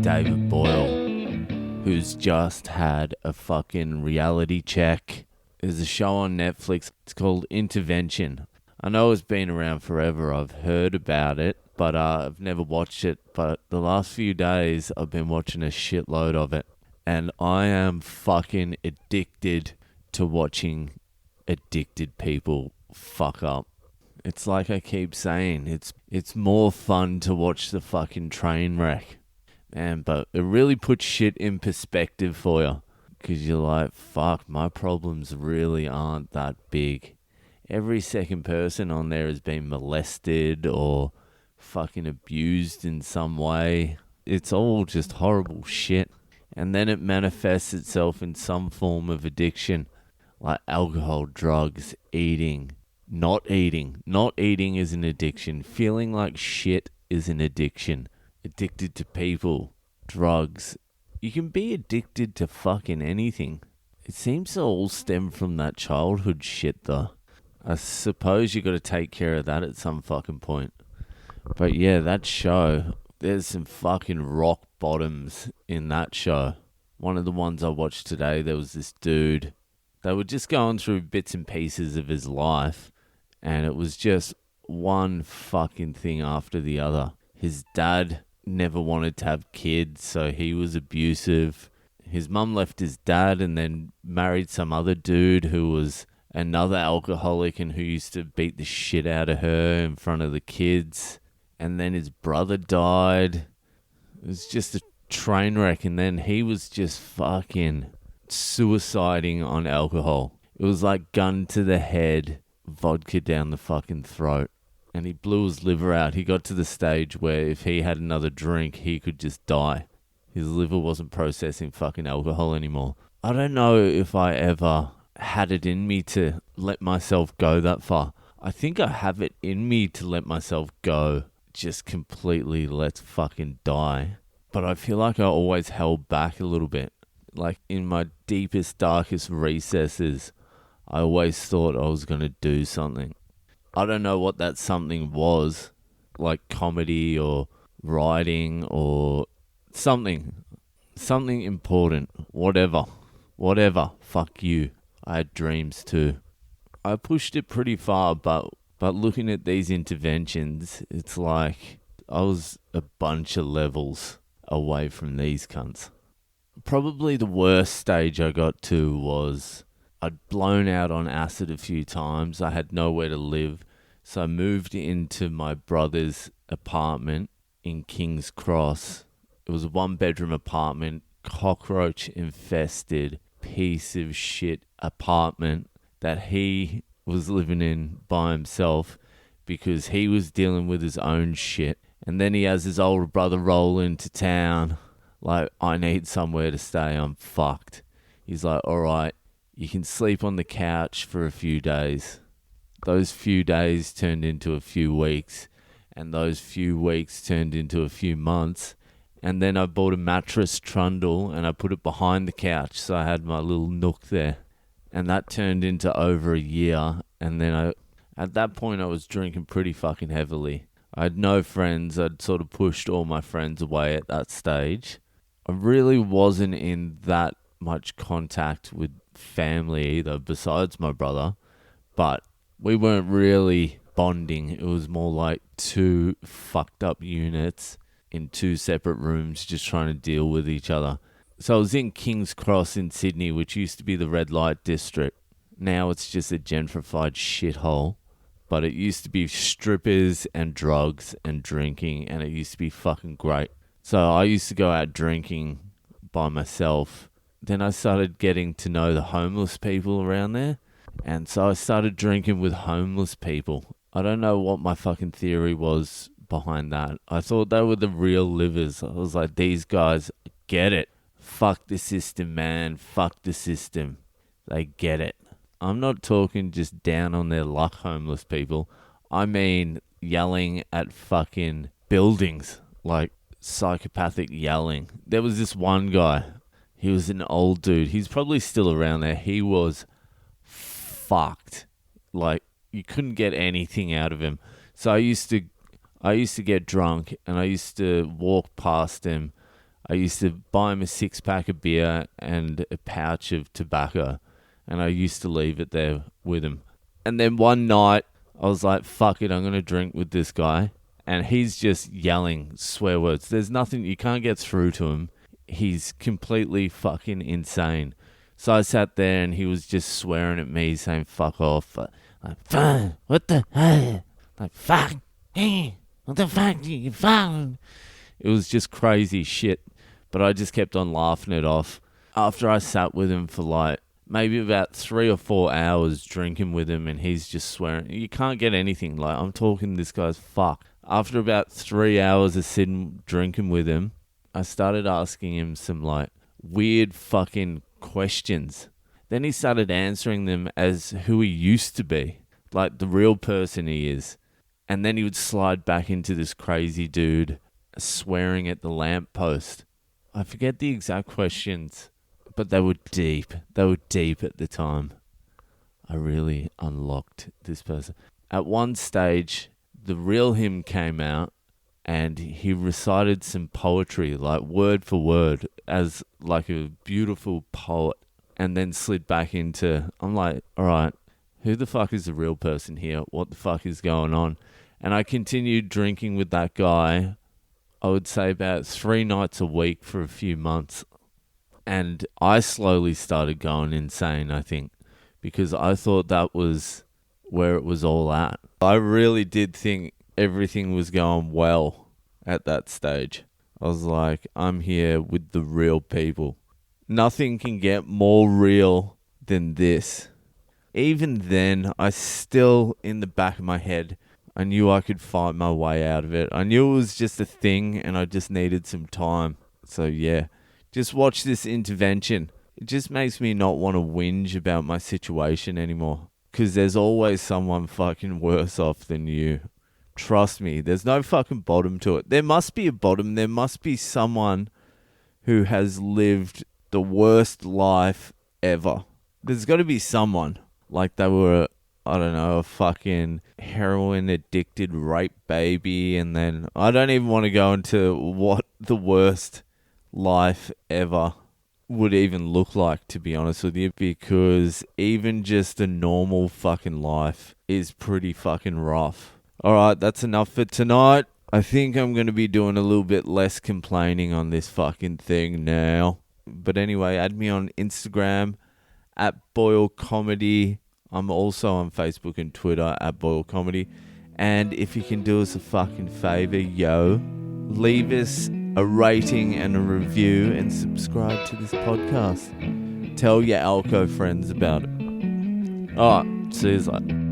David Boyle, who's just had a fucking reality check. There's a show on Netflix. It's called Intervention. I know it's been around forever. I've heard about it, but I've never watched it. But the last few days, I've been watching a shitload of it. And I am fucking addicted to watching addicted people fuck up. It's like I keep saying, it's more fun to watch the fucking train wreck. Man, but it really puts shit in perspective for you. Because you're like, fuck, my problems really aren't that big. Every second person on there has been molested or fucking abused in some way. It's all just horrible shit. And then it manifests itself in some form of addiction. Like alcohol, drugs, eating. Not eating. Not eating is an addiction. Feeling like shit is an addiction. Addicted to people, drugs. You can be addicted to fucking anything. It seems to all stem from that childhood shit though. I suppose you got to take care of that at some fucking point. But yeah, that show, there's some fucking rock bottoms in that show. One of the ones I watched today, there was this dude. They were just going through bits and pieces of his life. And it was just one fucking thing after the other. His dad never wanted to have kids, so he was abusive. His mum left his dad and then married some other dude who was another alcoholic and who used to beat the shit out of her in front of the kids. And then his brother died. It was just a train wreck. And then he was just fucking suiciding on alcohol. It was like gun to the head, vodka down the fucking throat. And he blew his liver out. He got to the stage where if he had another drink, he could just die. His liver wasn't processing fucking alcohol anymore. I don't know if I ever had it in me to let myself go that far. I think I have it in me to let myself go. Just completely let's fucking die. But I feel like I always held back a little bit. Like in my deepest, darkest recesses, I always thought I was going to do something. I don't know what that something was, like comedy or writing or something important, whatever, fuck you. I had dreams too. I pushed it pretty far, but looking at these interventions, it's like I was a bunch of levels away from these cunts. Probably the worst stage I got to was I'd blown out on acid a few times. I had nowhere to live. So I moved into my brother's apartment in King's Cross. It was a 1-bedroom apartment, cockroach infested piece of shit apartment that he was living in by himself because he was dealing with his own shit. And then he has his older brother roll into town. Like, I need somewhere to stay. I'm fucked. He's like, all right. You can sleep on the couch for a few days. Those few days turned into a few weeks. And those few weeks turned into a few months. And then I bought a mattress trundle and I put it behind the couch. So I had my little nook there. And that turned into over a year. And then at that point I was drinking pretty fucking heavily. I had no friends. I'd sort of pushed all my friends away at that stage. I really wasn't in that much contact with family either, besides my brother, but we weren't really bonding. It was more like two fucked up units in two separate rooms just trying to deal with each other. So I was in King's Cross in Sydney, which used to be the red light district. Now it's just a gentrified shithole, but it used to be strippers and drugs and drinking, and it used to be fucking great. So I used to go out drinking by myself. Then I started getting to know the homeless people around there. And so I started drinking with homeless people. I don't know what my fucking theory was behind that. I thought they were the real livers. I was like, these guys get it. Fuck the system, man. Fuck the system. They get it. I'm not talking just down on their luck homeless people. I mean yelling at fucking buildings. Like psychopathic yelling. There was this one guy. He was an old dude. He's probably still around there. He was fucked. Like, you couldn't get anything out of him. So I used to get drunk and I used to walk past him. I used to buy him a 6-pack of beer and a pouch of tobacco, and I used to leave it there with him. And then one night, I was like, fuck it, I'm going to drink with this guy. And he's just yelling swear words. There's nothing, you can't get through to him. He's completely fucking insane. So I sat there and he was just swearing at me, saying fuck off. Like, fuck, what the hell? Like, fuck, hey, what the fuck do you fuck? It was just crazy shit. But I just kept on laughing it off. After I sat with him for like maybe about 3 or 4 hours drinking with him, and he's just swearing. You can't get anything. Like, I'm talking this guy's fuck. After about 3 hours of sitting drinking with him, I started asking him some like weird fucking questions. Then he started answering them as who he used to be, like the real person he is. And then he would slide back into this crazy dude swearing at the lamppost. I forget the exact questions, but they were deep. They were deep at the time. I really unlocked this person. At one stage, the real him came out and he recited some poetry, like word for word, as like a beautiful poet, and then slid back into, I'm like, all right, who the fuck is the real person here? What the fuck is going on? And I continued drinking with that guy, I would say about 3 nights a week for a few months. And I slowly started going insane, I think, because I thought that was where it was all at. I really did think everything was going well at that stage. I was like, I'm here with the real people. Nothing can get more real than this. Even then, I still, in the back of my head, I knew I could fight my way out of it. I knew it was just a thing and I just needed some time. So yeah, just watch this intervention. It just makes me not want to whinge about my situation anymore. Because there's always someone fucking worse off than you. Trust me, there's no fucking bottom to it. There must be a bottom. There must be someone who has lived the worst life ever. There's got to be someone. Like they were, I don't know, a fucking heroin addicted rape baby. And then I don't even want to go into what the worst life ever would even look like, to be honest with you, because even just a normal fucking life is pretty fucking rough. Alright, that's enough for tonight. I think I'm going to be doing a little bit less complaining on this fucking thing now. But anyway, add me on Instagram at Boyle Comedy. I'm also on Facebook and Twitter at Boyle Comedy. And if you can do us a fucking favor, leave us a rating and a review and subscribe to this podcast. Tell your alco friends about it. Alright, see you later.